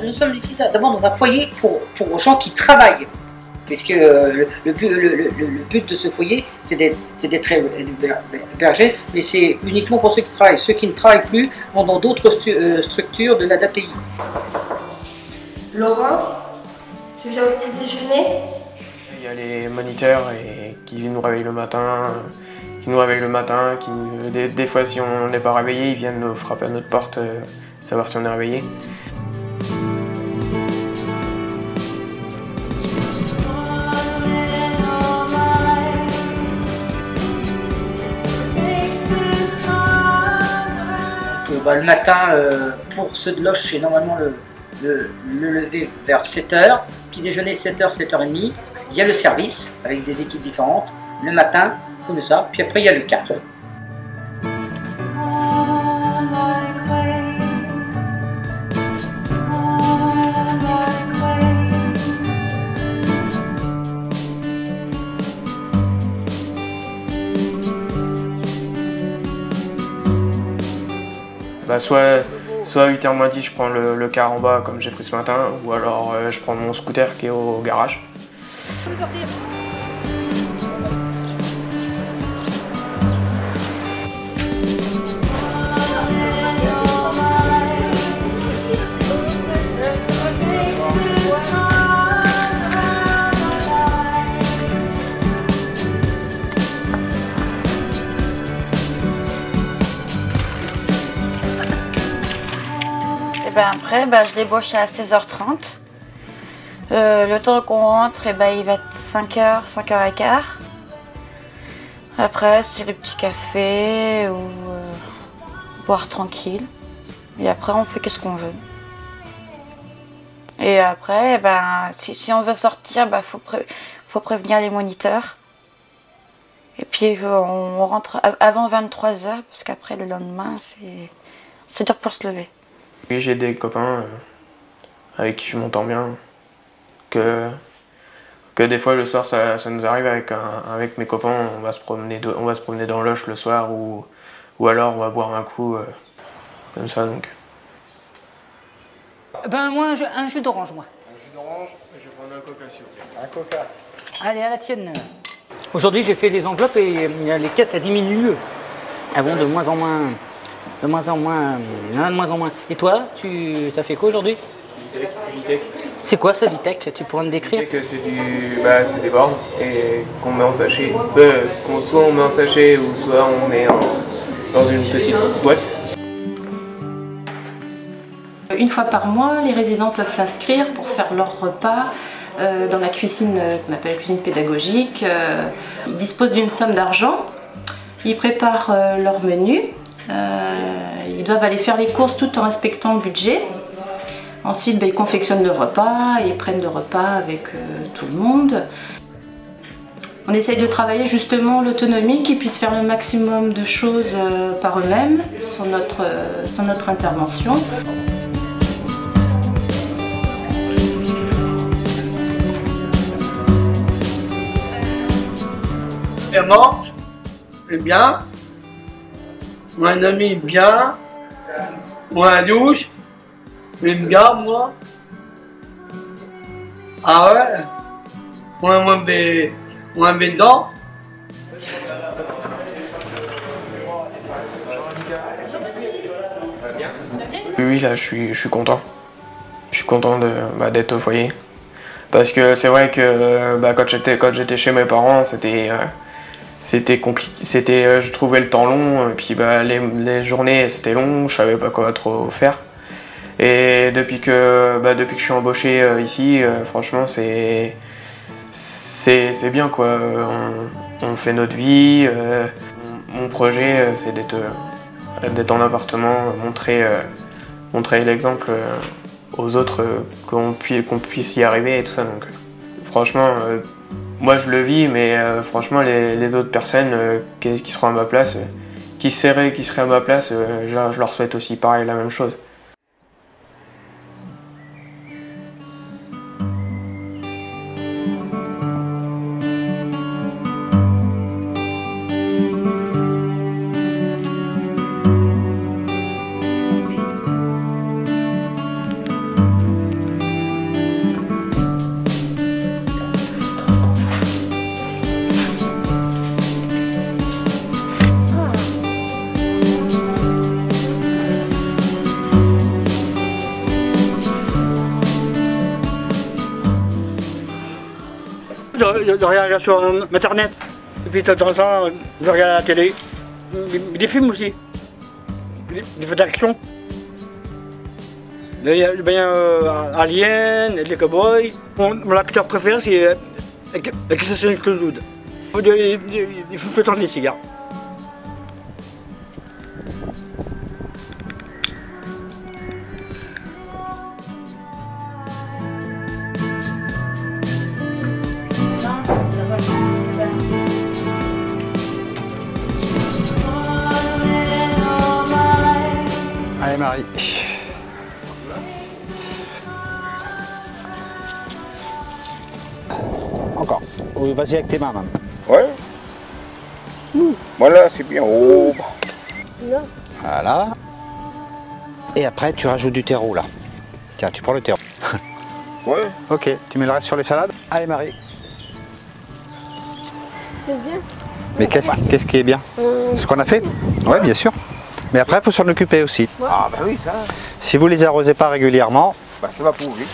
nous sommes ici d'abord dans un foyer pour gens qui travaillent. Puisque le but de ce foyer, c'est d'être hébergé, mais c'est uniquement pour ceux qui travaillent. Ceux qui ne travaillent plus vont dans d'autres structures de l'ADAPI. Laurent, tu viens au petit déjeuner? Il y a les moniteurs qui nous réveillent le matin, des fois si on n'est pas réveillé, ils viennent nous frapper à notre porte, savoir si on est réveillé. Le matin, pour ceux de Loches, c'est normalement le lever vers 7h, petit déjeuner 7h, 7h30. Il y a le service avec des équipes différentes, le matin, comme ça, puis après il y a le cadre. Soit à 8h moins 10, je prends le car en bas comme j'ai pris ce matin, ou alors je prends mon scooter qui est au garage. Après, je débauche à 16h30. Le temps qu'on rentre, il va être 5h, 5h15. Après, c'est le petit café ou boire tranquille. Et après, on fait qu'est-ce qu'on veut. Et après, si on veut sortir, faut prévenir les moniteurs. Et puis, on rentre avant 23h, parce qu'après, le lendemain, c'est dur pour se lever. Oui, j'ai des copains avec qui je m'entends bien, que des fois le soir ça nous arrive avec mes copains, on va se promener dans Loches le soir ou alors on va boire un coup comme ça donc. Moi un jus d'orange moi. Un jus d'orange, je vais prendre un coca s'il vous plaît. Un coca. Allez, à la tienne. Aujourd'hui j'ai fait les enveloppes et les caisses ça diminue. Elles vont de moins en moins. De moins en moins. Et toi, t'as fait quoi aujourd'hui? Vitec. C'est quoi ça, Vitec? Tu pourrais me décrire? Vitec, c'est des bornes et qu'on met en sachet. Soit on met en sachet ou soit on met dans une petite boîte. Une fois par mois, les résidents peuvent s'inscrire pour faire leur repas dans la cuisine qu'on appelle cuisine pédagogique. Ils disposent d'une somme d'argent, ils préparent leur menu. Ils doivent aller faire les courses tout en respectant le budget. Ensuite, ils confectionnent le repas, ils prennent le repas avec tout le monde. On essaye de travailler justement l'autonomie, qu'ils puissent faire le maximum de choses par eux-mêmes, sans notre intervention. Elle mange, c'est bien. Mon ami bien, moi à douche, j'aime bien moi. Ah ouais, moi dedans. Oui, là je suis content. Je suis content d'être au foyer. Parce que c'est vrai que quand j'étais chez mes parents, c'était compliqué, je trouvais le temps long, et puis les journées c'était long, je savais pas quoi trop faire. Et depuis que je suis embauché ici, franchement c'est bien quoi. On fait notre vie. Mon projet c'est d'être en appartement, montrer l'exemple aux autres qu'on puisse y arriver et tout ça. Donc franchement. Moi je le vis, mais franchement les autres personnes qui seront à ma place, qui seraient à ma place, je leur souhaite aussi pareil la même chose. de regarder sur Internet. Et puis de temps en temps, de regarder la télé. Des films aussi. Des films d'action. Il y a bien Alien, les Cowboys. Mon acteur préféré, c'est Assassin's Creed. Il fume tout le temps des cigares. Allez Marie. Encore. Oui, vas-y avec tes mains même. Ouais. Voilà, c'est bien. Oh. Voilà. Et après tu rajoutes du terreau là. Tiens, tu prends le terreau. Ouais. Ok, tu mets le reste sur les salades. Allez Marie. C'est bien. Mais qu'est-ce qui est bien? Ce qu'on a fait? Oui, bien sûr. Mais après, il faut s'en occuper aussi. Ah bah oui, ça. Si vous les arrosez pas régulièrement, Bah ça va pourrir.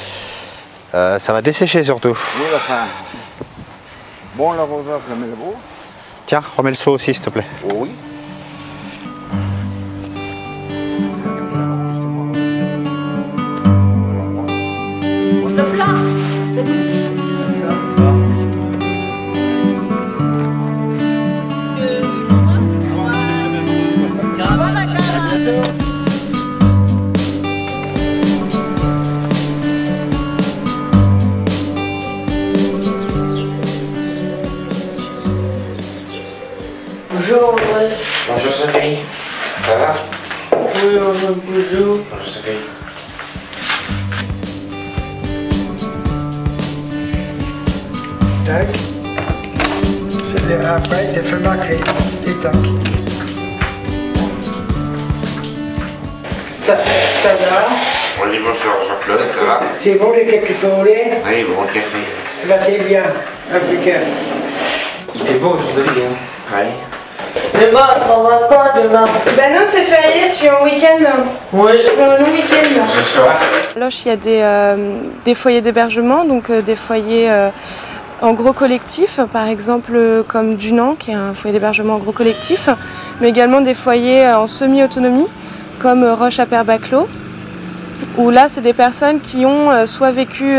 ça va dessécher surtout. Oui, enfin. Bon, l'arrosage, je mets le beau. Tiens, remets le seau aussi, s'il te plaît. Oh oui. Le plat. Bonjour André. Bonjour Sophie. Ça va? Oui, bonjour. Bonjour Sophie. Tac. Après, c'est fait marquer. Et tac. Ça va? On dit bonjour Jean-Claude, ça va? C'est bon les cafés au lait? Oui, bon café. Bah c'est bien, impeccable. Il fait beau aujourd'hui, hein? Oui. Demain, on travaille pas demain. Ben non, c'est férié, tu es en week-end. Oui. Un long week-end. Ce soir. À Loches, il y a des foyers d'hébergement, donc des foyers en gros collectif, par exemple comme Dunan, qui est un foyer d'hébergement en gros collectif, mais également des foyers en semi-autonomie, comme Roche-à-Père-Baclos, où là, c'est des personnes qui ont soit vécu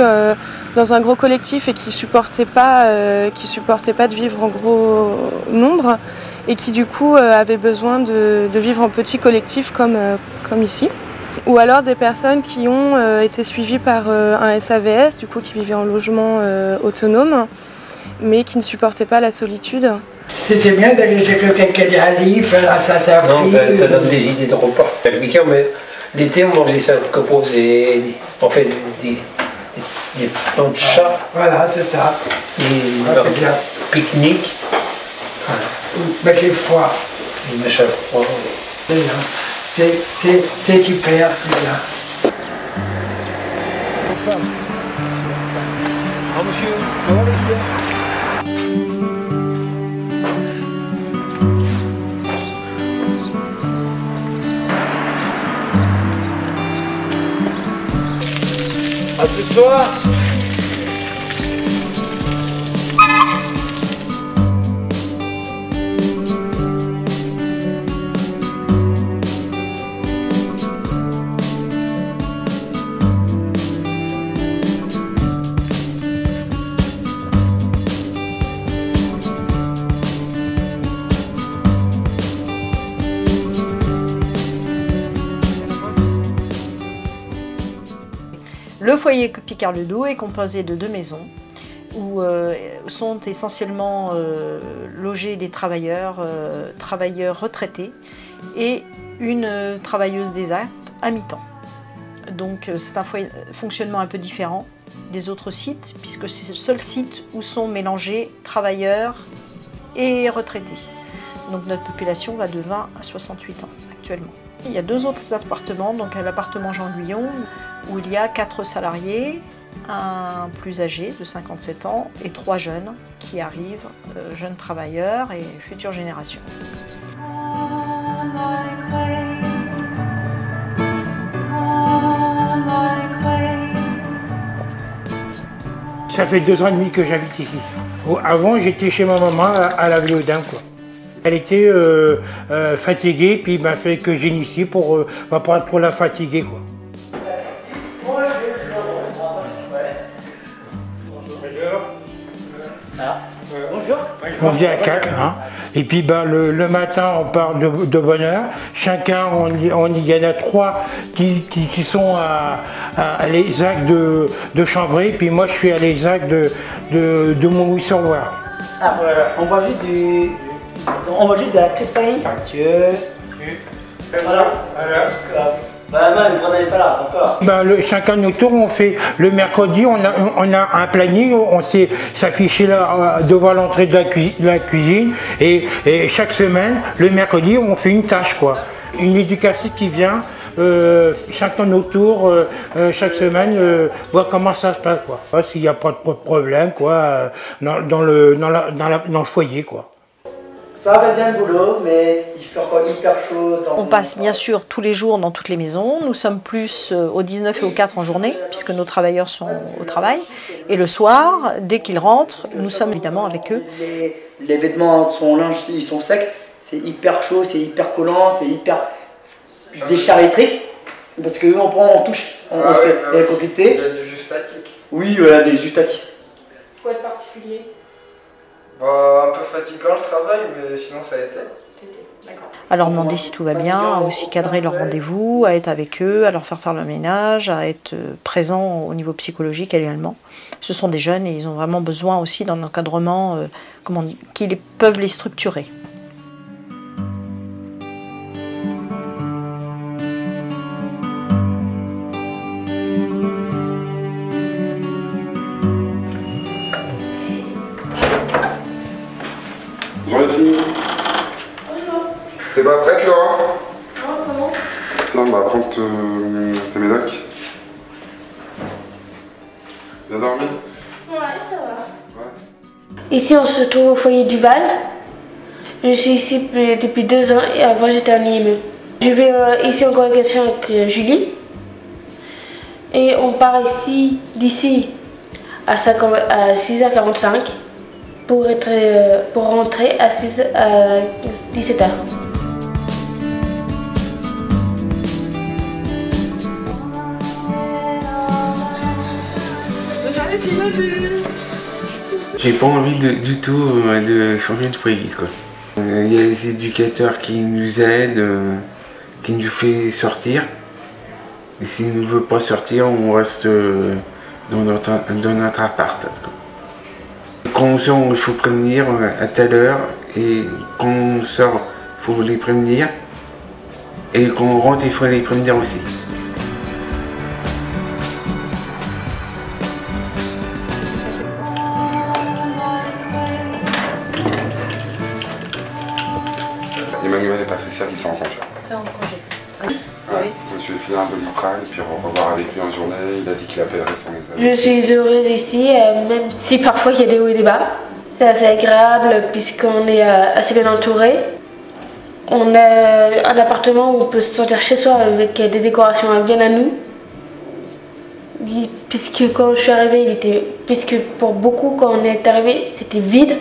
dans un gros collectif et qui supportaient pas de vivre en gros nombre, et qui du coup avaient besoin de vivre en petit collectif comme ici. Ou alors des personnes qui ont été suivies par un SAVS, du coup qui vivaient en logement autonome, mais qui ne supportaient pas la solitude. C'était bien d'aller chez quelqu'un qui a des alifs, ça Non, ça donne des idées de repas. Le week-end, mais l'été, on mangeait ça composé, on fait des plans de chat. Voilà, c'est ça. Pique-nique. Mais j'ai froid. Des machins froids. C'est bien. C'est super, c'est bien. Ah monsieur, ça va monsieur? À ce soir. Le foyer Picard-le-Doux est composé de 2 maisons où sont essentiellement logés des travailleurs retraités et une travailleuse des actes à mi-temps. Donc c'est un fonctionnement un peu différent des autres sites puisque c'est le seul site où sont mélangés travailleurs et retraités. Donc notre population va de 20 à 68 ans actuellement. Il y a 2 autres appartements, donc l'appartement Jean Guyon où il y a 4 salariés, un plus âgé de 57 ans et 3 jeunes qui arrivent, jeunes travailleurs et futures générations. Ça fait 2 ans et demi que j'habite ici. Avant, j'étais chez ma maman à la Vléodin, quoi. Elle était fatiguée, puis il m'a fait que j'initie pour pas trop la fatiguer, quoi. Bonjour. On vient à 4, hein. Et puis le matin on part de bonne heure. Chacun, il y en a 3 qui sont à l'ESAC de Chambray, puis moi je suis à l'ESAC de Montlouis-sur-Loire. Ah voilà, on va juste de la crêpe paille. Voilà. Bah non, ne prenez pas là, encore. Chacun de nos tours, on fait le mercredi, on a un planning, on sait s'afficher là devant l'entrée de la cuisine et chaque semaine, le mercredi, on fait une tâche, quoi. Une éducatrice qui vient, chacun de nos tours, chaque semaine, voir comment ça se passe, quoi. S'il n'y a pas de problème, quoi, dans le foyer, quoi. Ça va bien le boulot, mais il fait encore hyper chaud. On passe bien sûr tous les jours dans toutes les maisons. Nous sommes plus au 19 et au 4 en journée, puisque nos travailleurs sont au travail. Et le soir, dès qu'ils rentrent, nous sommes évidemment avec eux. Les vêtements, son linge, ils sont secs. C'est hyper chaud, c'est hyper collant, c'est hyper décharge électrique. Parce que on prend, on touche, on fait la complété. Il y a du jus statique. Oui, voilà, des jus statiques. Quoi de particulier? Un peu fatigant le travail, mais sinon ça a été. À leur demander si tout va bien, à aussi cadrer leur rendez-vous, à être avec eux, à leur faire le ménage, à être présent au niveau psychologique également. Ce sont des jeunes et ils ont vraiment besoin aussi d'un encadrement qui peuvent les structurer. Bonjour les filles. Bonjour. T'es pas prête, Laura? Non, comment? Tiens, on va prendre tes médocs. Bien dormi? Ouais, ça va. Ouais. Ici, on se trouve au foyer du Val. Je suis ici depuis 2 ans et avant, j'étais en IME. Je vais ici en colocation avec Julie. Et on part d'ici à 6h45 pour rentrer à 17h. J'ai pas envie du tout de changer de foyer, quoi. Il y a les éducateurs qui nous aident, qui nous fait sortir. Et s'ils ne veulent pas sortir, on reste dans notre appart, quoi. Quand on sort, il faut prévenir à telle heure. Et quand on sort, il faut les prévenir. Et quand on rentre, il faut les prévenir aussi. Emmanuel et Patricia qui sont en congé. C'est en congé. Ouais. Je vais finir un Doliprane, puis revoir avec lui en journée. Il a dit qu'il appellerait son message. Je suis heureuse ici, même si parfois il y a des hauts et des bas. C'est assez agréable puisqu'on est assez bien entouré. On a un appartement où on peut se sentir chez soi avec des décorations bien à nous. Puisque quand je suis arrivée, puisque pour beaucoup quand on est arrivé, c'était vide.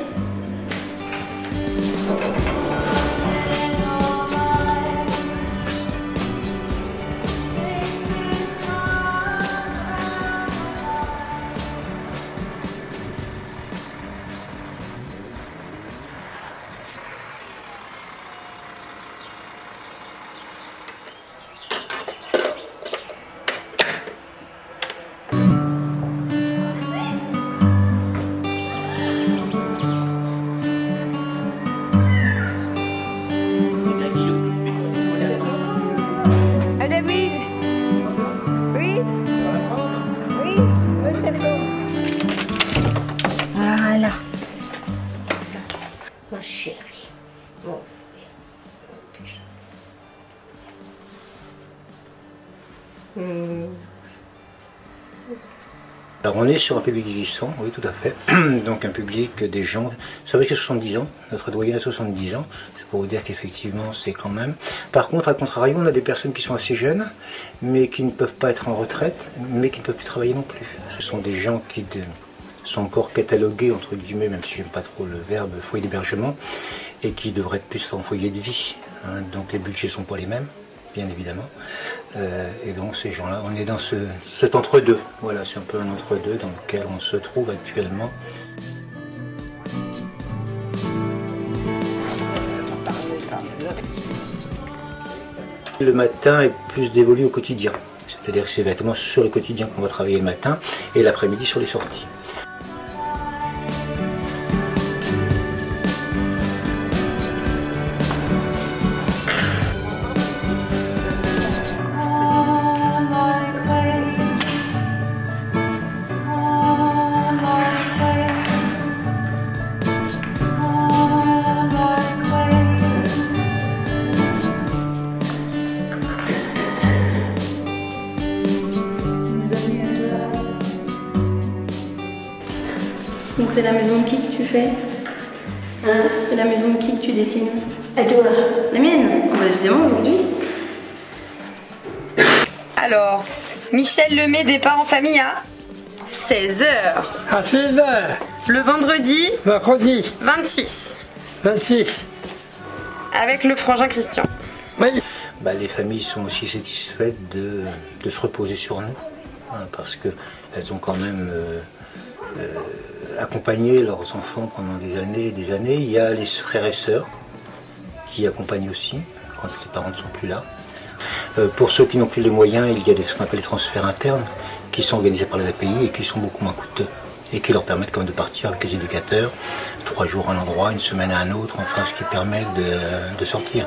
Voilà. Ma chérie. Bon. Alors on est sur un public vieillissant, oui tout à fait. Donc un public des gens, vous savez que 70 ans, notre doyen a 70 ans, c'est pour vous dire qu'effectivement c'est quand même. Par contre, à contrario, on a des personnes qui sont assez jeunes, mais qui ne peuvent pas être en retraite, mais qui ne peuvent plus travailler non plus. Ce sont des gens qui sont encore catalogués, entre guillemets, même si j'aime pas trop le verbe foyer d'hébergement, et qui devraient être plus en foyer de vie. Hein. Donc les budgets sont pas les mêmes, bien évidemment. Et donc ces gens-là, on est dans cet entre-deux. Voilà, c'est un peu un entre-deux dans lequel on se trouve actuellement. Le matin est plus dévolu au quotidien. C'est-à-dire que c'est exactement sur le quotidien qu'on va travailler le matin et l'après-midi sur les sorties. Donc c'est la maison de qui que tu fais? Hein? C'est la maison de qui que tu dessines? À toi. La mienne? On va décidément aujourd'hui. Alors, Michel Lemay départ en famille à 16h. À 16h. Le vendredi? Mercredi. 26. 26. Avec le frangin Christian. Oui. Bah, les familles sont aussi satisfaites de se reposer sur nous, hein, parce qu'elles ont quand même accompagné leurs enfants pendant des années et des années. Il y a les frères et sœurs qui accompagnent aussi quand les parents ne sont plus là. Pour ceux qui n'ont plus les moyens, il y a ce qu'on appelle les transferts internes qui sont organisés par l'API et qui sont beaucoup moins coûteux et qui leur permettent quand même de partir avec les éducateurs 3 jours à un endroit, 1 semaine à un autre, enfin ce qui permet de sortir.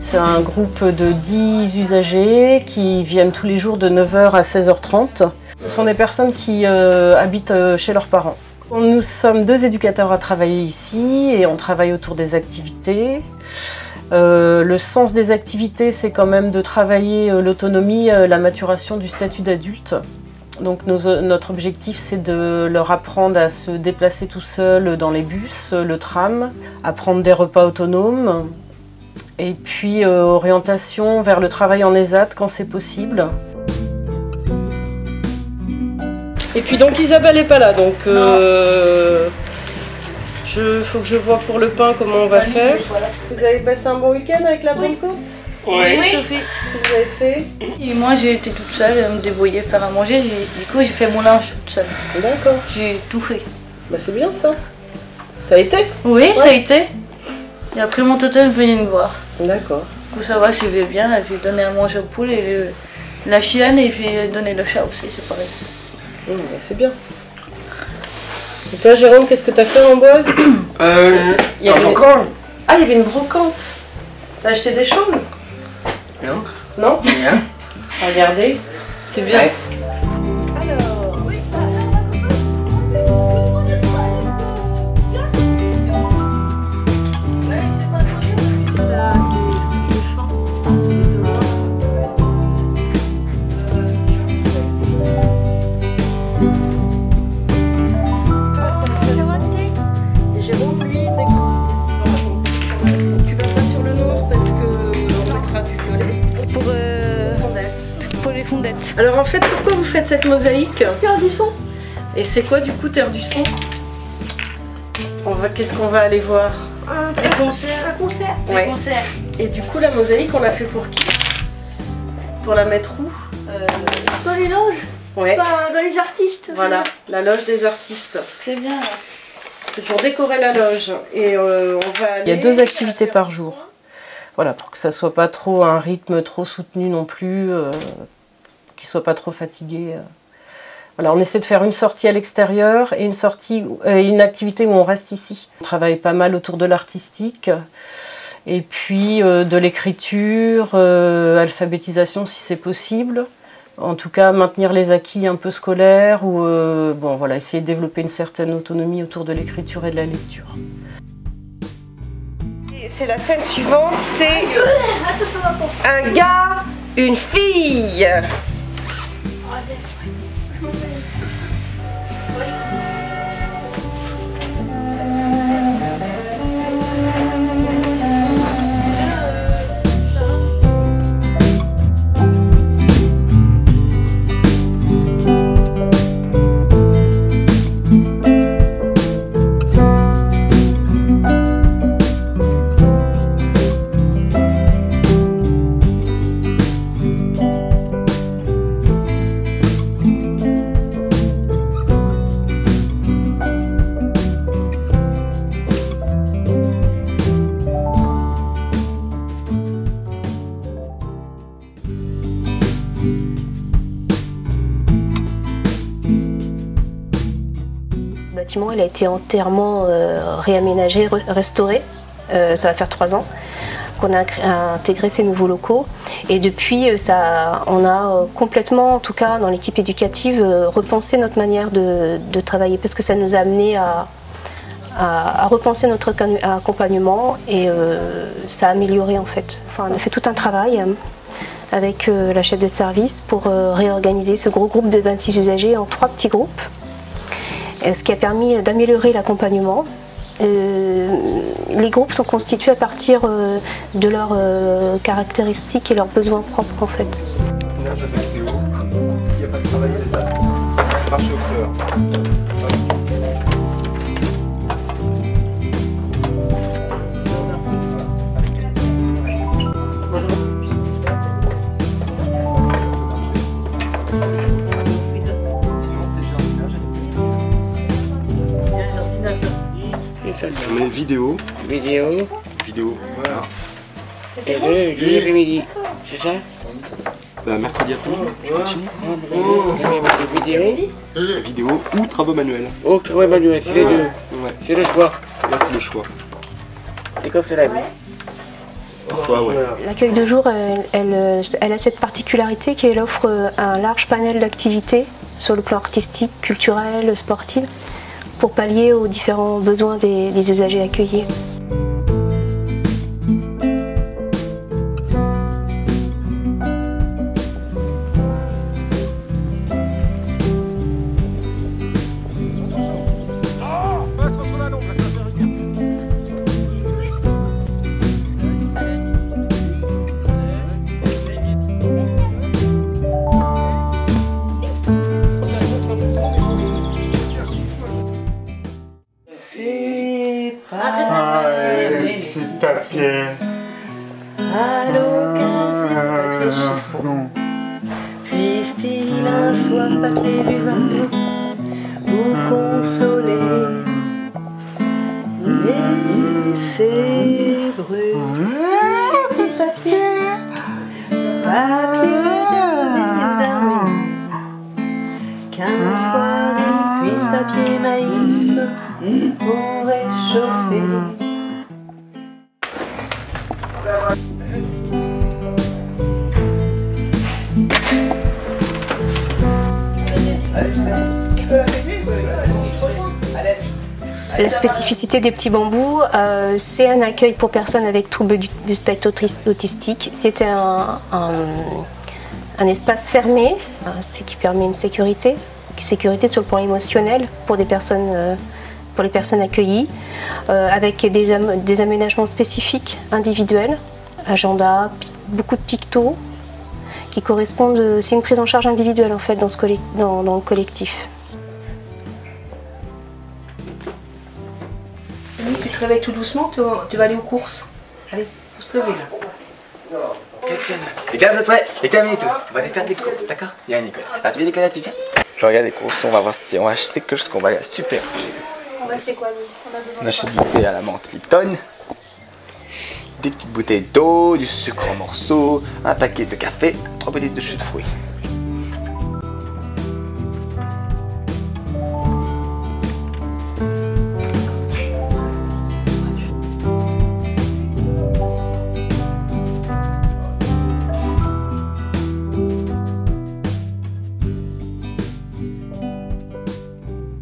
C'est un groupe de 10 usagers qui viennent tous les jours de 9h à 16h30. Ce sont des personnes qui habitent chez leurs parents. Nous sommes 2 éducateurs à travailler ici et on travaille autour des activités. Le sens des activités, c'est quand même de travailler l'autonomie, la maturation du statut d'adulte. Donc notre objectif, c'est de leur apprendre à se déplacer tout seul dans les bus, le tram, à prendre des repas autonomes. Et puis orientation vers le travail en ESAT quand c'est possible. Et puis donc Isabelle n'est pas là, donc faut que je vois pour le pain comment on va faire. Vous avez passé un bon week-end avec la Pentecôte? Oui, Sophie. Qu'est-ce que vous avez fait? Et moi j'ai été toute seule, à me débrouiller, faire à manger. Du coup j'ai fait mon linge toute seule. D'accord. J'ai tout fait. Bah c'est bien ça. Ça a été? Oui, ouais. Ça a été. Et après mon totem venait me voir. D'accord. Du coup ça va, je vais bien, j'ai donné à manger au poule et la chienne et puis donné le chat aussi, c'est pareil. C'est bien. Et toi Jérôme, qu'est-ce que tu as fait en Amboise? Il y avait brocante. Ah, il y avait une brocante. T'as acheté des choses? Non. Non? Rien. Regardez, c'est bien. Ouais. Blondette. Alors en fait, pourquoi vous faites cette mosaïque? Terre du son. Et c'est quoi du coup Terre du son? Qu'est-ce qu'on va aller voir? Un concert. Ouais. Et du coup, la mosaïque, on l'a fait pour qui? Pour la mettre où? Dans les loges. Ouais. Enfin, dans les artistes. Voilà, la loge des artistes. C'est bien. C'est pour décorer la loge. Et on va aller... Il y a 2 activités par jour. Voilà, pour que ça soit pas trop un rythme trop soutenu non plus, qu'il soit pas trop fatigué. Voilà, on essaie de faire une sortie à l'extérieur et une activité où on reste ici. On travaille pas mal autour de l'artistique et puis de l'écriture, alphabétisation si c'est possible. En tout cas, maintenir les acquis un peu scolaires ou bon, voilà, essayer de développer une certaine autonomie autour de l'écriture et de la lecture. C'est la scène suivante, c'est un gars, une fille. Il a été entièrement réaménagé, restauré. Ça va faire 3 ans qu'on a intégré ces nouveaux locaux. Et depuis, on a complètement, en tout cas dans l'équipe éducative, repensé notre manière de travailler parce que ça nous a amené à repenser notre accompagnement et ça a amélioré en fait. Enfin, on a fait tout un travail avec la chef de service pour réorganiser ce gros groupe de 26 usagers en 3 petits groupes. Ce qui a permis d'améliorer l'accompagnement. Les groupes sont constitués à partir de leurs caractéristiques et leurs besoins propres en fait. On met vidéo. Vidéo, voilà. Et le jeudi après-midi, c'est ça? Bah, mercredi après-midi, tu continues. Vidéo ou travaux manuels. Oh, travaux manuels, c'est les deux. Ouais. C'est le choix. Là, c'est le choix. C'est comme ça la vie. Parfois, ouais. L'accueil de jour, elle a cette particularité qu'elle offre un large panel d'activités sur le plan artistique, culturel, sportif, pour pallier aux différents besoins des usagers accueillis. À l'occasion, papier chiffon, puisse-t-il un soir papier buvard vous consoler, laissez brûler petit papier, papier d'armée, qu'un soir il puisse papier maïs pour réchauffer. La spécificité des petits bambous, c'est un accueil pour personnes avec troubles du spectre autistique. C'était un espace fermé, ce qui permet une sécurité sur le plan émotionnel pour les personnes accueillies, avec des aménagements spécifiques individuels, agenda, beaucoup de pictos. qui correspondent. C'est une prise en charge individuelle en fait dans le collectif. Tu te réveilles tout doucement, tu vas aller aux courses. Allez, faut se lever là. Regarde près et terminez tous. On va aller faire des courses, d'accord? Il y a Nicolas. Alors tu viens Nicolas, tu viens? Je regarde les courses, on va voir si on va acheter quelque chose qu'on va aller. Super. On va acheter quoi nous? On achète du thé à la menthe Lipton, des petites bouteilles d'eau, du sucre en morceaux, un paquet de café, 3 bouteilles de jus de fruits.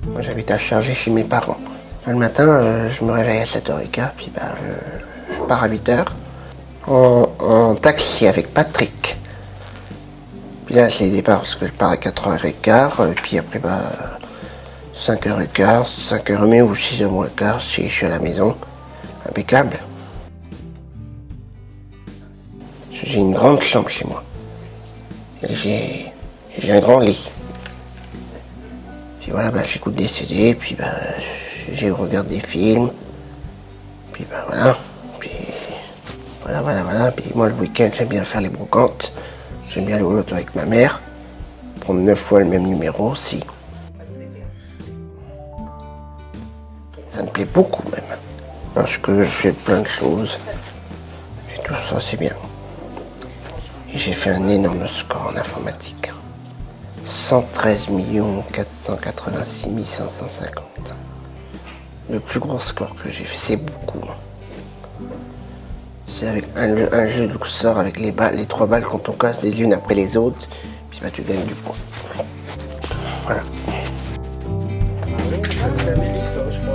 Moi j'habite à Chargé chez mes parents. Le matin, je me réveille à 7h15, puis je pars à 8h en taxi avec Patrick. Puis là, c'est le départ parce que je pars à 4h15, puis après, 5h15, 5h30 ou 6h moins le quart, je suis à la maison. Impeccable. J'ai une grande chambre chez moi. Et j'ai un grand lit. Puis voilà, j'écoute des CD, puis je regarde des films, puis voilà, puis voilà, puis moi le week-end j'aime bien faire les brocantes, j'aime bien aller au loto avec ma mère, prendre 9 fois le même numéro aussi. Ça me plaît beaucoup même, parce que je fais plein de choses, et tout ça c'est bien. Et j'ai fait un énorme score en informatique. 113 486 550. Le plus gros score que j'ai fait, c'est beaucoup. C'est avec un jeu de sort avec les 3 balles quand on casse les unes après les autres, puis tu gagnes du point. Voilà. C'est Mélissa, je crois.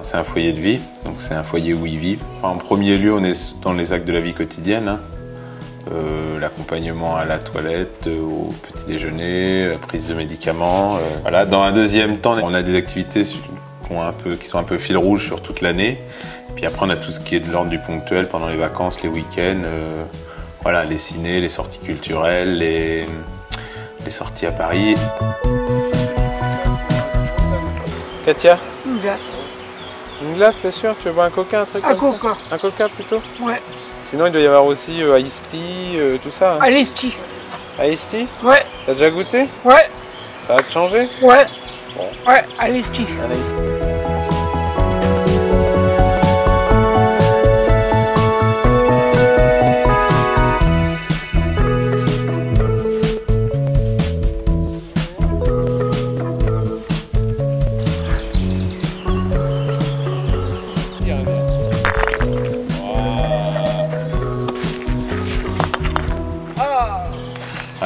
C'est un foyer de vie, donc c'est un foyer où ils vivent. Enfin, en premier lieu, on est dans les actes de la vie quotidienne, hein. L'accompagnement à la toilette, au petit déjeuner, la prise de médicaments. Voilà. Dans un deuxième temps, on a des activités qui sont un peu fil rouge sur toute l'année. Puis après, on a tout ce qui est de l'ordre du ponctuel pendant les vacances, les week-ends. Voilà, les cinés, les sorties culturelles, les sorties à Paris. Katia, Une glace. une glace, t'es sûr? Tu veux boire un coca, un truc Un comme ça? coca. Un coca plutôt? Ouais. Sinon, il doit y avoir aussi Ice Tea, tout ça. Hein. Ice Tea. Ice Tea? Ouais. T'as déjà goûté? Ouais. Ça va te changer? Ouais. Bon. Ouais, Ice Tea. Un Ice Tea.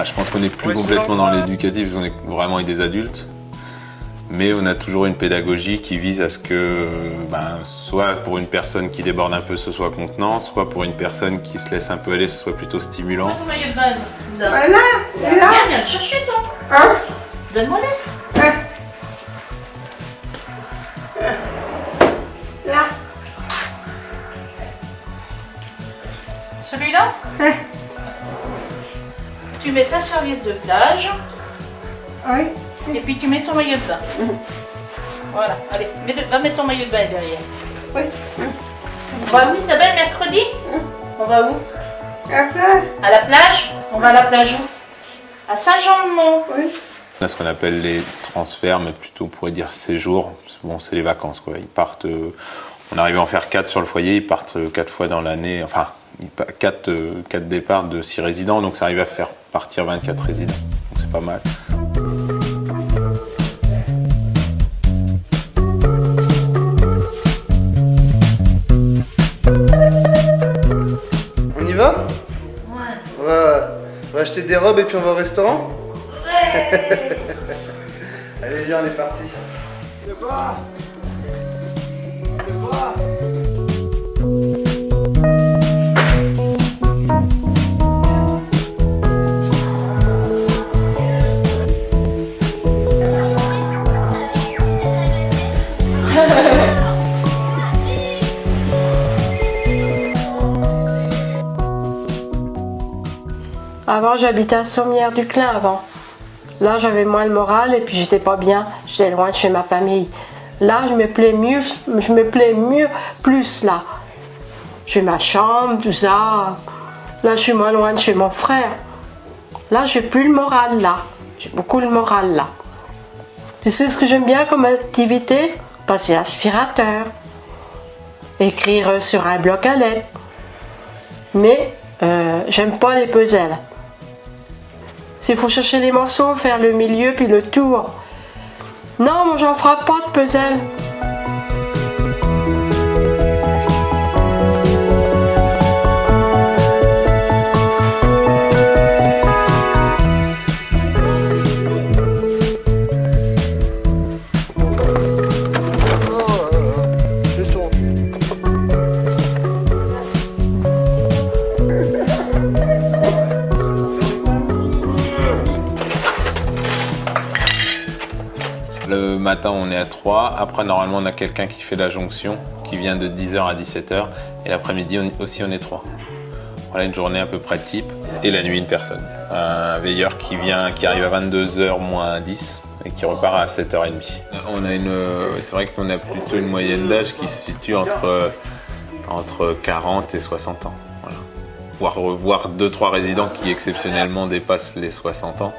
Je pense qu'on n'est plus complètement dans l'éducatif, on est vraiment avec des adultes. Mais on a toujours une pédagogie qui vise à ce que, soit pour une personne qui déborde un peu, ce soit contenant, soit pour une personne qui se laisse un peu aller, ce soit plutôt stimulant. Voilà, là. Viens le chercher, toi. Hein? Donne-moi-le. Là. Celui-là? Tu mets ta serviette de plage. Oui. Et puis tu mets ton maillot de bain. Voilà, allez, va mettre ton maillot de bain derrière. Oui. On va où Isabelle mercredi? On va où? À la plage. À la plage? On va à la plage où? À Saint-Jean-de-Mont. Oui. On a ce qu'on appelle les transferts, mais plutôt on pourrait dire séjours. Bon, c'est les vacances quoi. Ils partent. On arrive à en faire 4 sur le foyer. Ils partent 4 fois dans l'année. Enfin, 4 départs de 6 résidents, donc ça arrive à faire partir 24 résidents. Donc c'est pas mal. On y va? Ouais. On va acheter des robes et puis on va au restaurant? Ouais. Allez, viens, on est parti. Avant, j'habitais à Sommières-du-Clin avant. Là, j'avais moins le moral et puis j'étais pas bien. J'étais loin de chez ma famille. Là, je me plais mieux, plus là. J'ai ma chambre, tout ça. Là, je suis moins loin de chez mon frère. Là, j'ai plus le moral là. J'ai beaucoup le moral là. Tu sais ce que j'aime bien comme activité? Passer l'aspirateur. Écrire sur un bloc à lettres. Mais j'aime pas les puzzles. S'il faut chercher les morceaux, faire le milieu puis le tour. Non, moi j'en ferai pas de puzzle. Le matin, on est à 3. Après, normalement, on a quelqu'un qui fait la jonction, qui vient de 10h à 17h. Et l'après-midi, aussi, on est 3. Voilà une journée à peu près type. Et la nuit, une personne. Un veilleur qui arrive à 22h moins 10 et qui repart à 7h30. C'est vrai qu'on a plutôt une moyenne d'âge qui se situe entre 40 et 60 ans. Voilà. Voire 2-3 résidents qui exceptionnellement dépassent les 60 ans.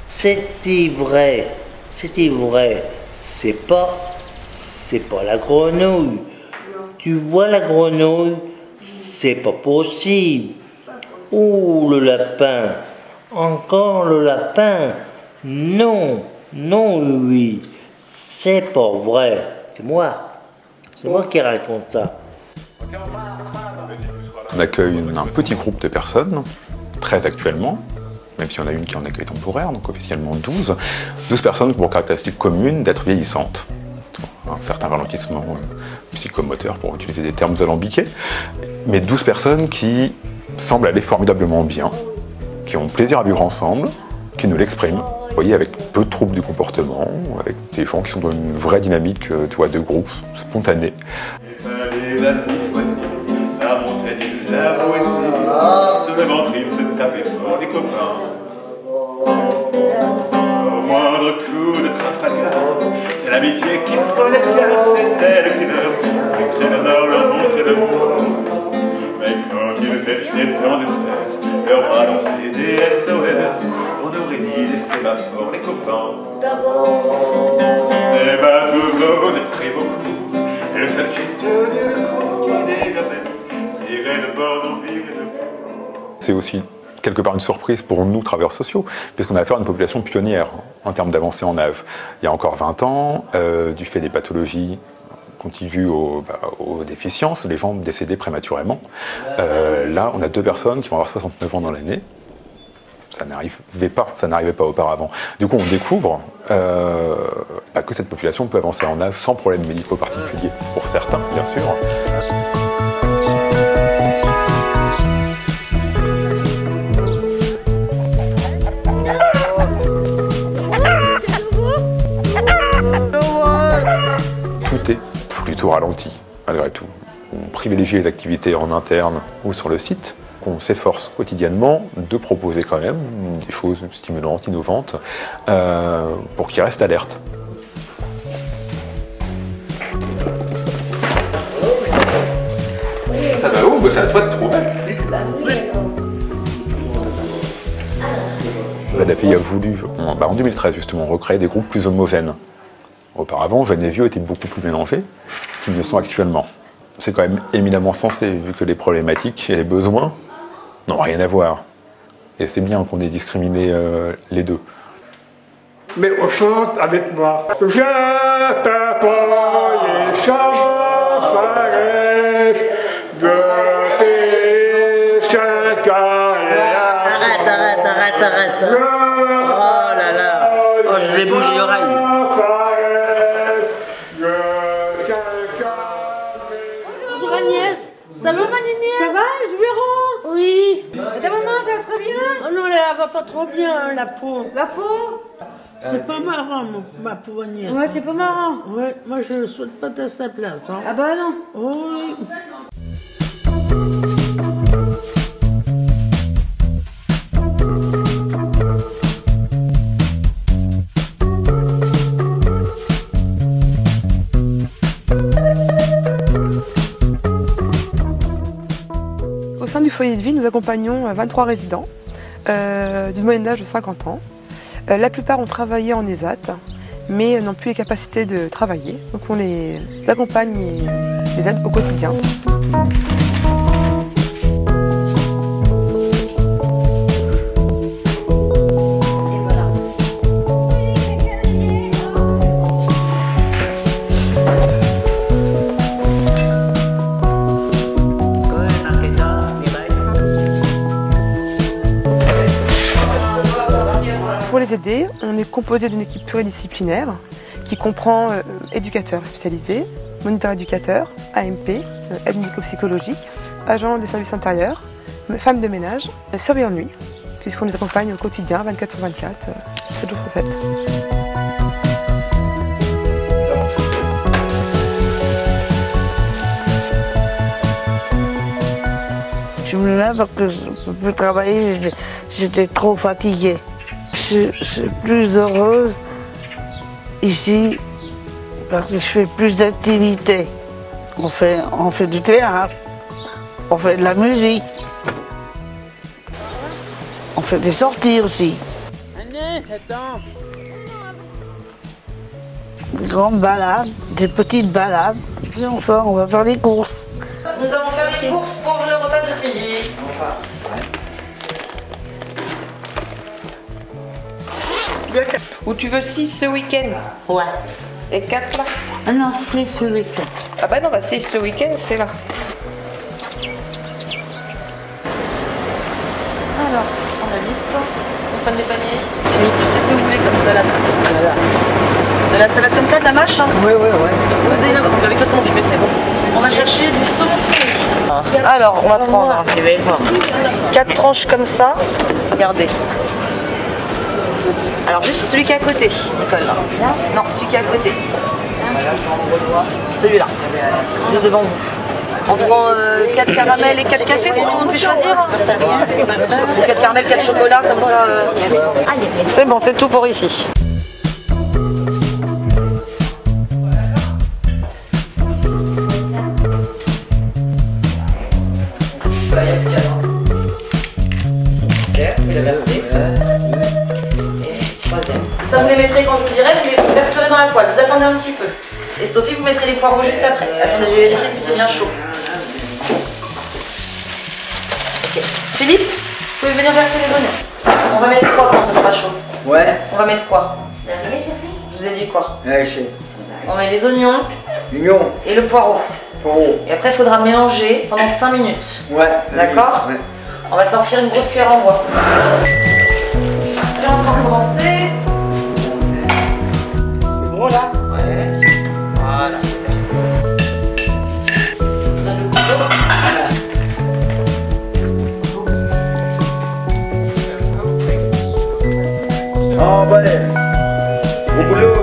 C'était vrai, c'est pas la grenouille. Tu vois la grenouille, c'est pas possible. Oh le lapin, encore le lapin. Non, oui, c'est pas vrai. C'est moi qui raconte ça. On accueille un petit groupe de personnes, 13 actuellement, même si on a une qui est en accueil temporaire, donc officiellement 12. 12 personnes qui ont pour caractéristique commune d'être vieillissantes. Un certain ralentissement psychomoteur, pour utiliser des termes alambiqués. Mais 12 personnes qui semblent aller formidablement bien, qui ont plaisir à vivre ensemble, qui nous l'expriment. Vous voyez, avec peu de troubles du comportement, avec des gens qui sont dans une vraie dynamique de groupe spontanée. La montagne, la poésie, sur le ventre il se tapait fort les copains. Au moindre coup de Trafalgar, c'est l'amitié qui prenait le cœur, c'est elle qui leur montrait l'honneur, leur montrait le monde. Mais quand ils étaient en détresse, leur bras lançaient des SOS, on aurait dit des sémaphores les copains. Les bateaux jaunes pris beaucoup, et le seul qui tenait le coup, qui dégagait. C'est aussi quelque part une surprise pour nous, travailleurs sociaux, puisqu'on a affaire à une population pionnière en termes d'avancée en âge. Il y a encore 20 ans, du fait des pathologies contiguës aux déficiences, les gens décédaient prématurément. Là, on a 2 personnes qui vont avoir 69 ans dans l'année, Ça n'arrivait pas auparavant. Du coup, on découvre que cette population peut avancer en âge sans problème médicaux particuliers. Pour certains, bien sûr. Tout est plutôt ralenti, malgré tout. On privilégie les activités en interne ou sur le site. On s'efforce quotidiennement de proposer quand même des choses stimulantes, innovantes, pour qu'ils restent alertes. Ça va où? C'est à toi de trouver. L'ADAPI a voulu, en 2013 justement, recréer des groupes plus homogènes. Auparavant, jeunes et vieux étaient beaucoup plus mélangés qu'ils ne le sont actuellement. C'est quand même éminemment sensé, vu que les problématiques et les besoins n'ont rien à voir. Et c'est bien qu'on ait discriminé les deux. Mais on chante avec moi. Je t'appelle sans farès de tes chacun. Arrête. Oh là là. Oh, je vais bouger l'oreille. Bonjour Agnès. Ça va ma Agnès? Ça va, Juvéron? Oui. Ta maman, ça va très bien? Oh non, elle va pas trop bien, la peau. La peau? C'est pas marrant, ma pauvre Agnès. Ouais, c'est pas marrant. Ouais, moi je souhaite pas être à sa place. Hein. Ah bah non. Oui. Au sein du foyer de vie, nous accompagnons 23 résidents d'une moyenne d'âge de 50 ans. La plupart ont travaillé en ESAT, mais n'ont plus les capacités de travailler. Donc on les accompagne et les aide au quotidien. Pour les aider, on est composé d'une équipe pluridisciplinaire qui comprend éducateurs spécialisés, moniteurs éducateurs, AMP, aide médico-psychologique, agents des services intérieurs, femmes de ménage, surveillants de nuit, puisqu'on les accompagne au quotidien, 24/24, 7 jours sur 7. Je me lève parce que je peux travailler, j'étais trop fatiguée. Je suis plus heureuse ici parce que je fais plus d'activités. On fait du théâtre, on fait de la musique, on fait des sorties aussi. Des grandes balades, des petites balades, puis on sort, on va faire des courses. Nous allons faire les courses pour le repas de ce midi. Ou tu veux 6 ce week-end? Ouais. Et 4 là? Ah non, 6 ce week-end. Ah bah non, 6 ce week-end, c'est là. Alors, on la liste. On prend des paniers. Philippe, qu'est-ce que vous voulez comme salade? De la salade comme ça, de la mâche? Oui. Avec le saumon fumé, c'est bon. On va chercher du saumon fumé. Alors, on va prendre 4 tranches comme ça. Regardez. Alors juste celui qui est à côté, Nicole. Là. Non, celui qui est à côté. Celui-là, juste devant vous. On prend 4 caramels et 4 cafés pour que tout le monde puisse choisir. Ou 4 caramels, 4 chocolats, comme ça. C'est bon, c'est tout pour ici. Ça vous les mettrez quand je vous dirai, vous les verserez dans la poêle, vous attendez un petit peu. Et Sophie, vous mettrez les poireaux juste après. Attendez, je vais vérifier si c'est bien chaud. Ok. Philippe, vous pouvez venir verser les oignons. On va mettre quoi quand ce sera chaud? Ouais. On va mettre quoi? Je vous ai dit quoi? Ouais, je sais. On met les oignons. Et le poireau. Et après, il faudra mélanger pendant 5 minutes. Ouais. D'accord? Ouais. On va sortir une grosse cuillère en bois. on va commencer. C'est bon là? Ouais. Voilà. On a le couteau. Ah ouais, au boulot.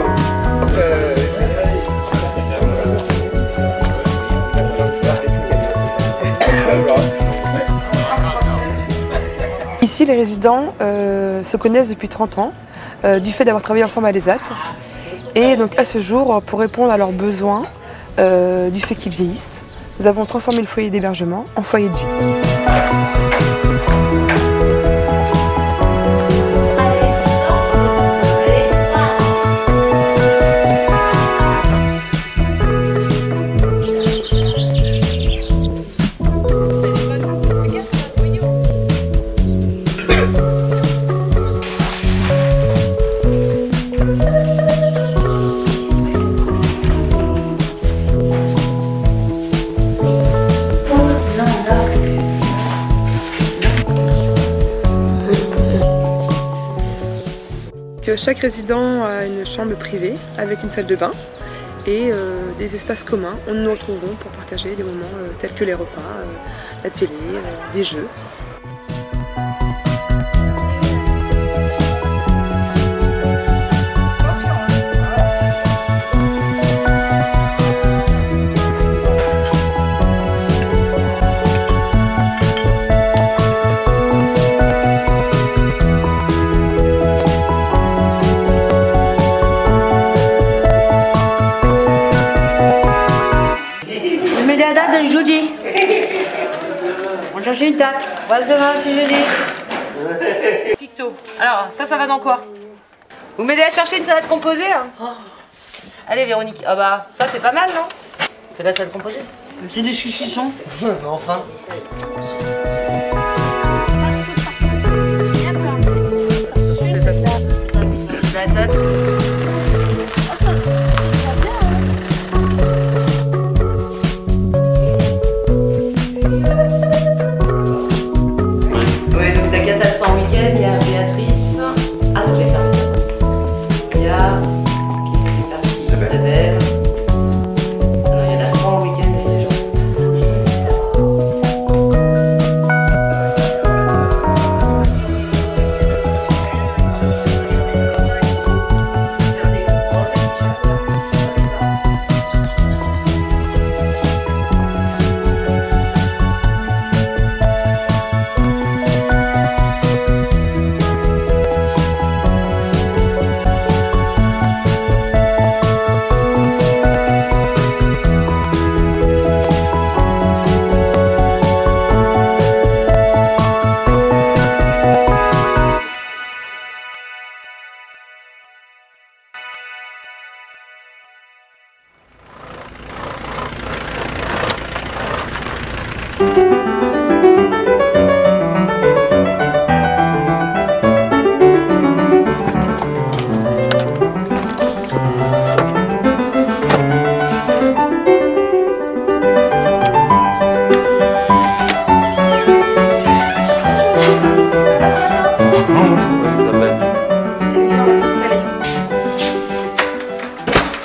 Ici, les résidents se connaissent depuis 30 ans, du fait d'avoir travaillé ensemble à l'ESAT. Et donc à ce jour, pour répondre à leurs besoins, du fait qu'ils vieillissent, nous avons transformé le foyer d'hébergement en foyer de vie. Chaque résident a une chambre privée avec une salle de bain et des espaces communs où nous nous retrouvons pour partager des moments tels que les repas, la télé, des jeux. Jeudi. On cherche une date. Voilà, demain, c'est jeudi. Picto. Alors, ça va dans quoi? Vous m'aidez à chercher une salade composée hein? Allez, Véronique. Ah bah, ça c'est pas mal, non? C'est la salade composée. C'est des saucissons. Mais enfin. C'est ça. C'est la salade. En week-end, il y a Béatrice. Ah, ça, j'ai fermé ça. Il y a. Qui c'est qui est parti? Isabelle. Alors, il y en a 3 en week-end, les gens.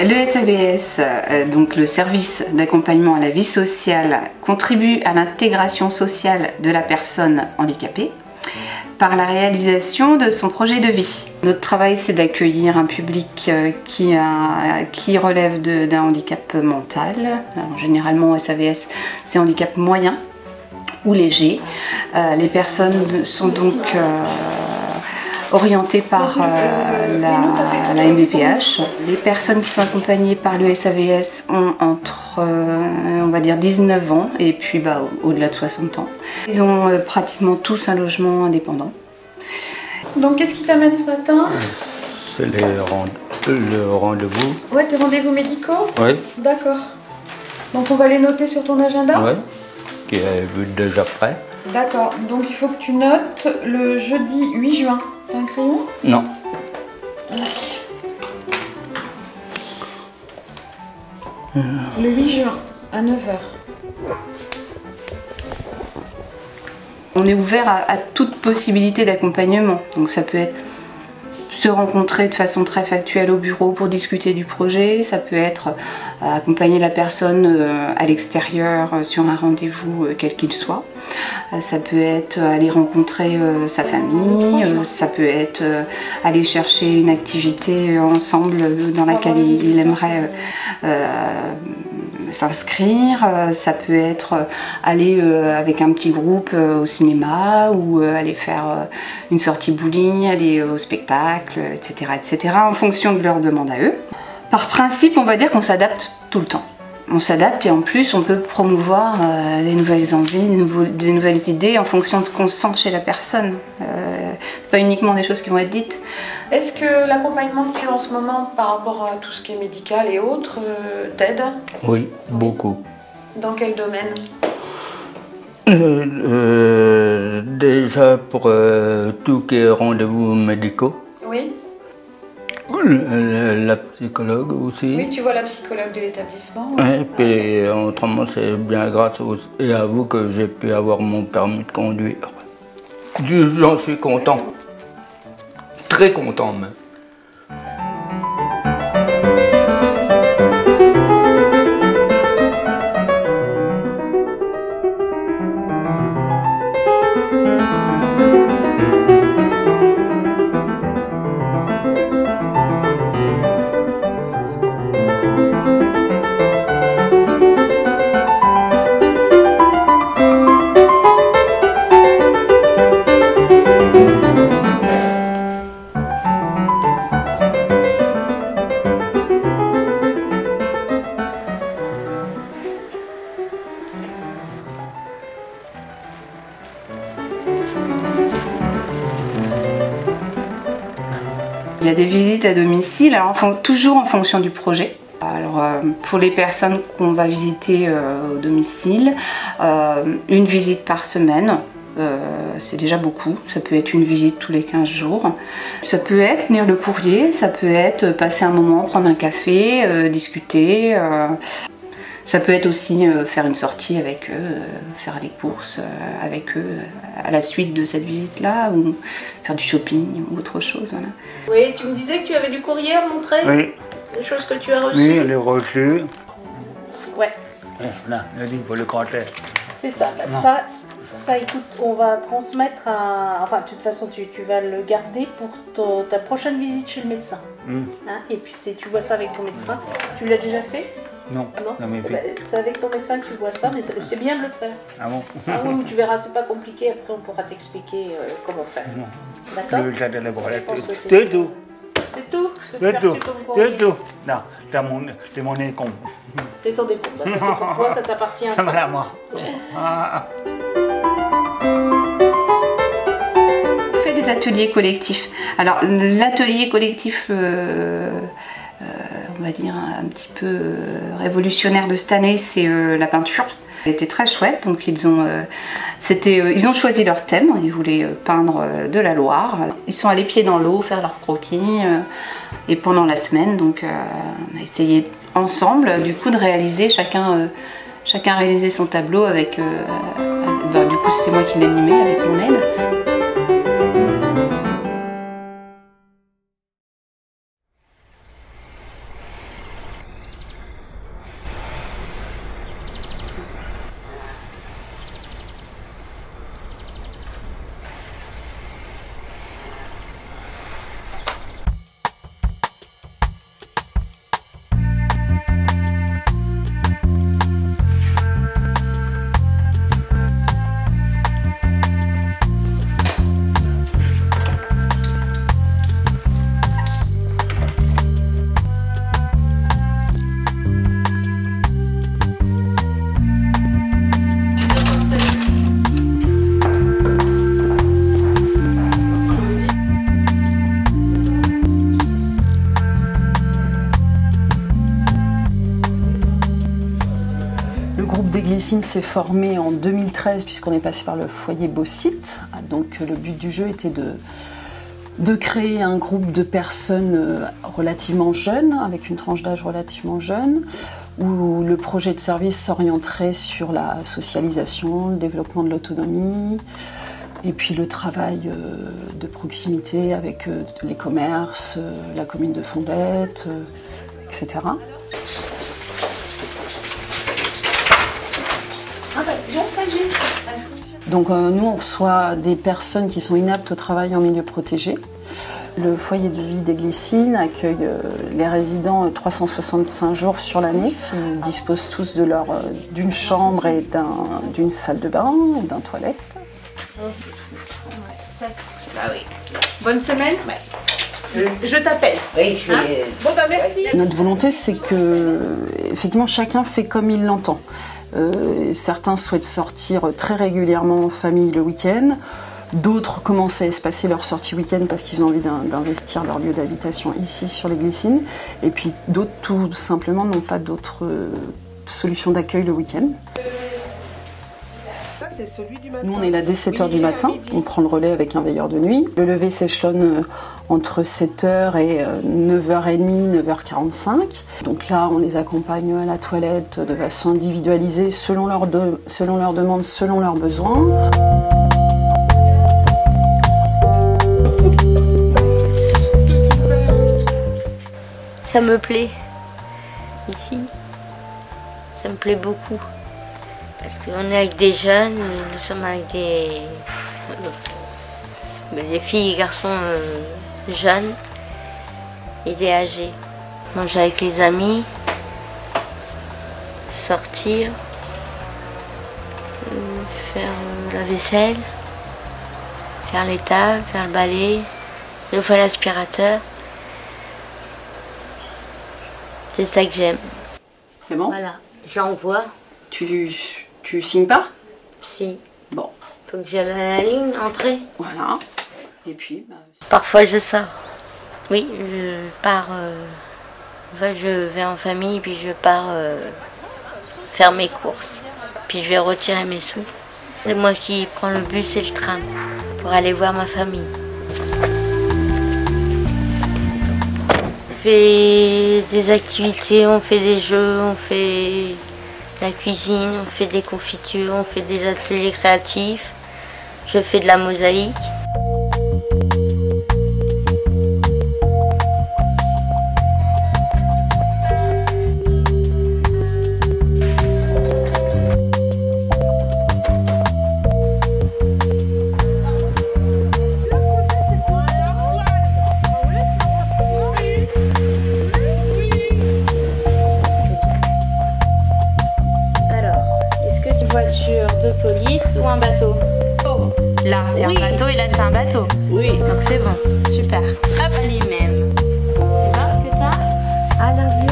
Le SAVS, donc le service d'accompagnement à la vie sociale, contribue à l'intégration sociale de la personne handicapée par la réalisation de son projet de vie. Notre travail, c'est d'accueillir un public qui relève d'un handicap mental. Alors, généralement, au SAVS, c'est handicap moyen ou léger. Les personnes sont donc orientées par la MDPH. Les personnes qui sont accompagnées par le SAVS ont entre, on va dire, 19 ans et puis au-delà de 60 ans. Ils ont pratiquement tous un logement indépendant. Donc qu'est-ce qui t'amène ce matin? C'est le rendez-vous. Ouais, tes rendez-vous médicaux? Oui. D'accord. Donc on va les noter sur ton agenda? Oui, qui est déjà prêt. D'accord, donc il faut que tu notes le jeudi 8 juin. T'as un crayon? Non. Oui. Le 8 juin, à 9 h. On est ouvert à toute possibilité d'accompagnement. Donc ça peut être se rencontrer de façon très factuelle au bureau pour discuter du projet, ça peut être accompagner la personne à l'extérieur sur un rendez-vous quel qu'il soit, ça peut être aller rencontrer sa famille, ça peut être aller chercher une activité ensemble dans laquelle il aimerait s'inscrire, ça peut être aller avec un petit groupe au cinéma ou aller faire une sortie bowling, aller au spectacle, etc., en fonction de leurs demandes à eux. Par principe, on va dire qu'on s'adapte tout le temps. On s'adapte et en plus on peut promouvoir des nouvelles envies, des nouvelles idées en fonction de ce qu'on sent chez la personne. Pas uniquement des choses qui vont être dites. Est-ce que l'accompagnement que tu as en ce moment par rapport à tout ce qui est médical et autres t'aide? Oui, beaucoup. Dans quel domaine? Déjà pour tout qui est rendez-vous médicaux. Oui. La psychologue aussi. Oui, tu vois la psychologue de l'établissement. Et puis autrement, c'est bien grâce et à vous que j'ai pu avoir mon permis de conduire. J'en suis content. Très content même. Il y a des visites à domicile, alors toujours en fonction du projet. Alors, pour les personnes qu'on va visiter au domicile, une visite par semaine, c'est déjà beaucoup. Ça peut être une visite tous les 15 jours. Ça peut être lire le courrier, ça peut être passer un moment, prendre un café, discuter. Ça peut être aussi faire une sortie avec eux, faire les courses avec eux à la suite de cette visite-là, ou faire du shopping ou autre chose. Voilà. Oui, tu me disais que tu avais du courrier à montrer? Oui. Des choses que tu as reçues? Oui, les reçus. Ouais. Là, le livre pour le cancer. C'est ça. Bah, ça, écoute, on va transmettre à... Enfin, de toute façon, tu vas le garder pour ta prochaine visite chez le médecin. Hein? Et puis, tu vois ça avec ton médecin. Tu l'as déjà fait? Non. Non, mais c'est avec ton médecin que tu vois ça, mais c'est bien de le faire. Ah bon? Ah oui, tu verras, c'est pas compliqué. Après, on pourra t'expliquer comment faire. D'accord? C'est tout. C'est tout? C'est tout. C'est tout. Non, c'est mon écon. C'est ton décompte. Ça, c'est pour toi, ça t'appartient. Ça va à moi. On fait des ateliers collectifs. Alors, l'atelier collectif... on va dire un petit peu révolutionnaire de cette année, c'est la peinture. C'était très chouette, donc ils ont choisi leur thème, ils voulaient peindre de la Loire. Ils sont allés pieds dans l'eau, faire leurs croquis, et pendant la semaine, donc on a essayé ensemble, du coup, de réaliser, chacun réalisait son tableau avec, du coup c'était moi qui l'animais avec mon aide. Glycine s'est formée en 2013 puisqu'on est passé par le foyer Beausite. Donc le but du jeu était de créer un groupe de personnes relativement jeunes, avec une tranche d'âge relativement jeune, où le projet de service s'orienterait sur la socialisation, le développement de l'autonomie, Et puis le travail de proximité avec les commerces, la commune de Fondette, etc. Ah bah c'est bon, ça y est. Donc nous, on reçoit des personnes qui sont inaptes au travail en milieu protégé. Le foyer de vie des Glycines accueille les résidents 365 jours sur l'année. Ils disposent tous d'une chambre et d'une salle de bain et d'un toilette. Bah oui. Bonne semaine. Ouais. Je t'appelle. Oui, je vais... Bon bah merci. Notre volonté, c'est que effectivement chacun fait comme il l'entend. Certains souhaitent sortir très régulièrement en famille le week-end. D'autres commencent à espacer leur sortie week-end parce qu'ils ont envie d'investir leur lieu d'habitation ici sur les Glycines. Et puis d'autres tout simplement n'ont pas d'autres solutions d'accueil le week-end. Nous on est là dès 7h du matin, on prend le relais avec un veilleur de nuit. Le lever s'échelonne entre 7h et 9h30, 9h45. Donc là on les accompagne à la toilette de façon individualisée selon leurs demandes, selon leurs besoins. Ça me plaît, ici, ça me plaît beaucoup, parce qu'on est avec des jeunes, nous sommes avec des filles et garçons jeunes et des âgés. Manger avec les amis, sortir, faire la vaisselle, faire les tables, faire le balai, une fois l'aspirateur. C'est ça que j'aime. C'est bon? Voilà, j'envoie. Tu signes pas? Si. Bon. Faut que j'aille à la ligne, entrer. Voilà. Et puis parfois je sors. Oui, je pars. Enfin, je vais en famille, puis je pars faire mes courses. Puis je vais retirer mes sous. C'est moi qui prends le bus et le tram pour aller voir ma famille. On fait des activités, on fait des jeux, on fait de la cuisine, on fait des confitures, on fait des ateliers créatifs. Je fais de la mosaïque. Un bateau. Là, c'est un bateau et là, c'est un bateau. Oui. Donc c'est bon. Super. Hop, les mêmes. Fais voir ce que t'as. Ah, l'avion.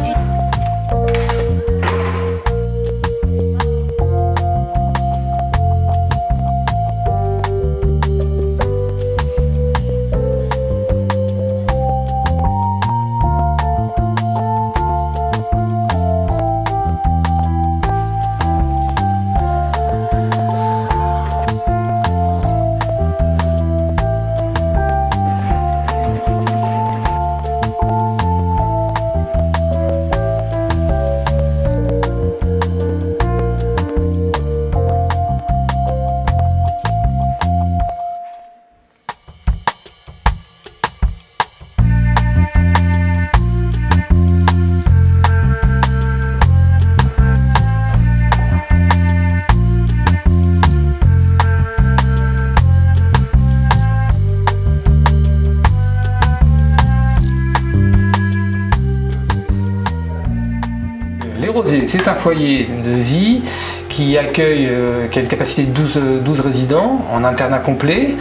C'est un foyer de vie qui accueille, qui a une capacité de 12 résidents en internat complet,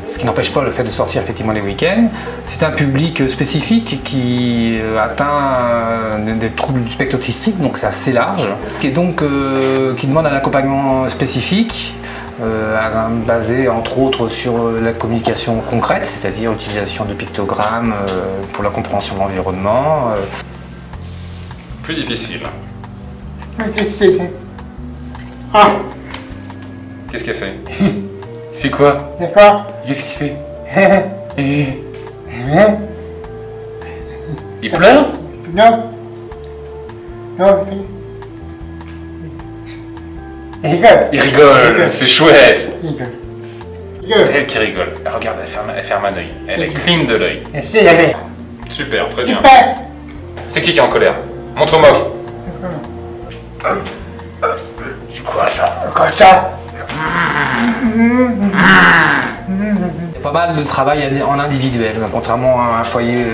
ce qui n'empêche pas le fait de sortir effectivement les week-ends. C'est un public spécifique qui atteint des troubles du spectre autistique, donc c'est assez large, et donc qui demande un accompagnement spécifique, basé entre autres sur la communication concrète, c'est-à-dire l'utilisation de pictogrammes pour la compréhension de l'environnement. Plus difficile. Ah. Qu'est-ce qu'il fait? Il fait quoi? D'accord. Qu'est-ce qu'il fait? Il pleure? Non. Non, il rigole. Il rigole, c'est chouette. Il rigole. C'est elle qui rigole. Regarde, elle ferme un œil. Elle cligne de l'œil. Super, très bien. C'est qui est en colère? Montre-moi. C'est quoi ça? Quoi ça? Il y a pas mal de travail en individuel, contrairement à un foyer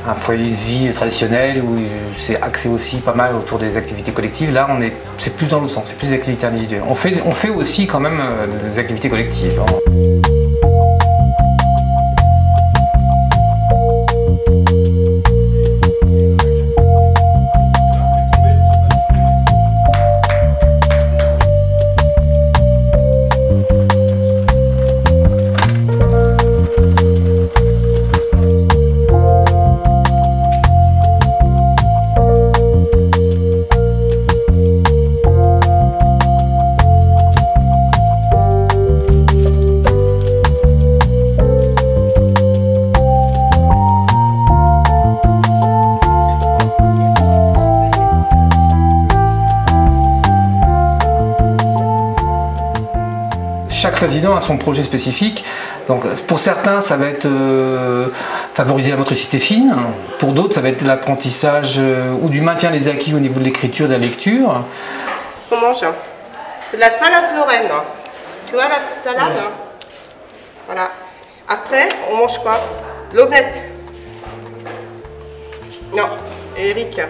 de vie traditionnel où c'est axé aussi pas mal autour des activités collectives. Là, c'est plus dans le sens, c'est plus des activités individuelles. On fait aussi quand même des activités collectives. Chaque résident a son projet spécifique. Donc, pour certains, ça va être favoriser la motricité fine. Pour d'autres, ça va être l'apprentissage ou du maintien des acquis au niveau de l'écriture, de la lecture. On mange. C'est de la salade lorraine. Tu vois la petite salade? Voilà. Après, on mange quoi? L'omelette. Non, Eric,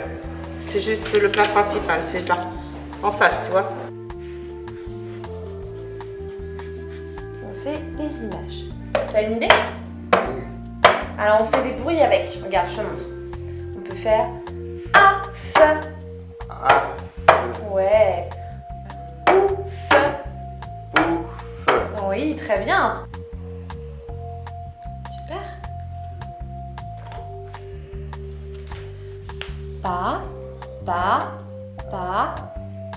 c'est juste le plat principal, c'est là, en face, tu vois. On fait des images. Tu as une idée? Alors on fait des bruits avec. Regarde, je te montre. On peut faire A, F. Ouais. Ou, F. Oui, très bien. Super. Pa, pa, pa,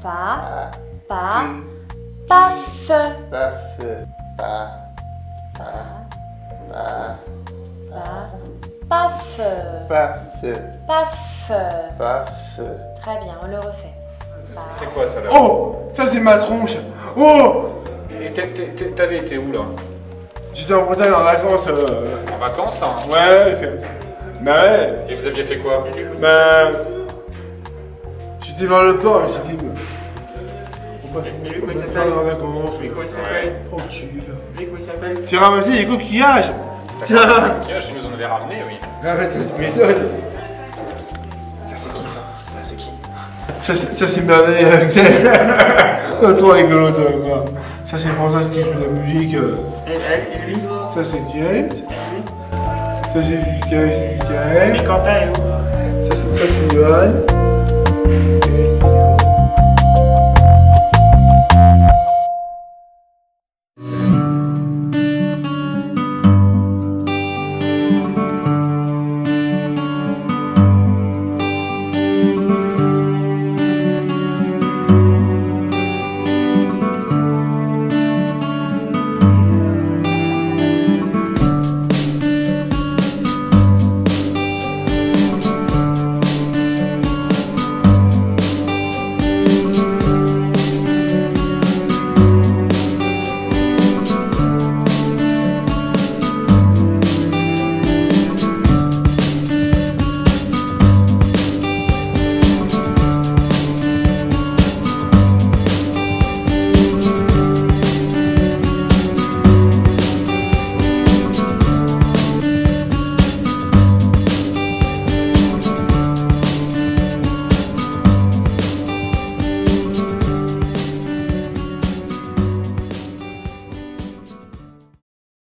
pa, pa, paf. Paf. Très bien, on le refait. C'est quoi ça là? Oh, ça c'est ma tronche. Oh. Et t'avais été où là? J'étais en Bretagne en vacances. En vacances hein? Ouais. Bah ouais. Et vous aviez fait quoi? Bah... J'étais vers le port et j'étais... Et lui, comment il s'appelle? Comment il s'appelle? Tranquille. Lui, comment il s'appelle? J'ai ramassé des coquillages. Tiens. Les coquillages, tu nous en avais ramené, oui. Arrête, tu m'étonnes. Ça c'est qui ça? C'est qui? Ça c'est merveilleux. Trop rigolo toi. Ça c'est Françoise qui joue de la musique. Et lui? Ça c'est James. Ça c'est Lucas. Et Quentin est où? Ça c'est Johan.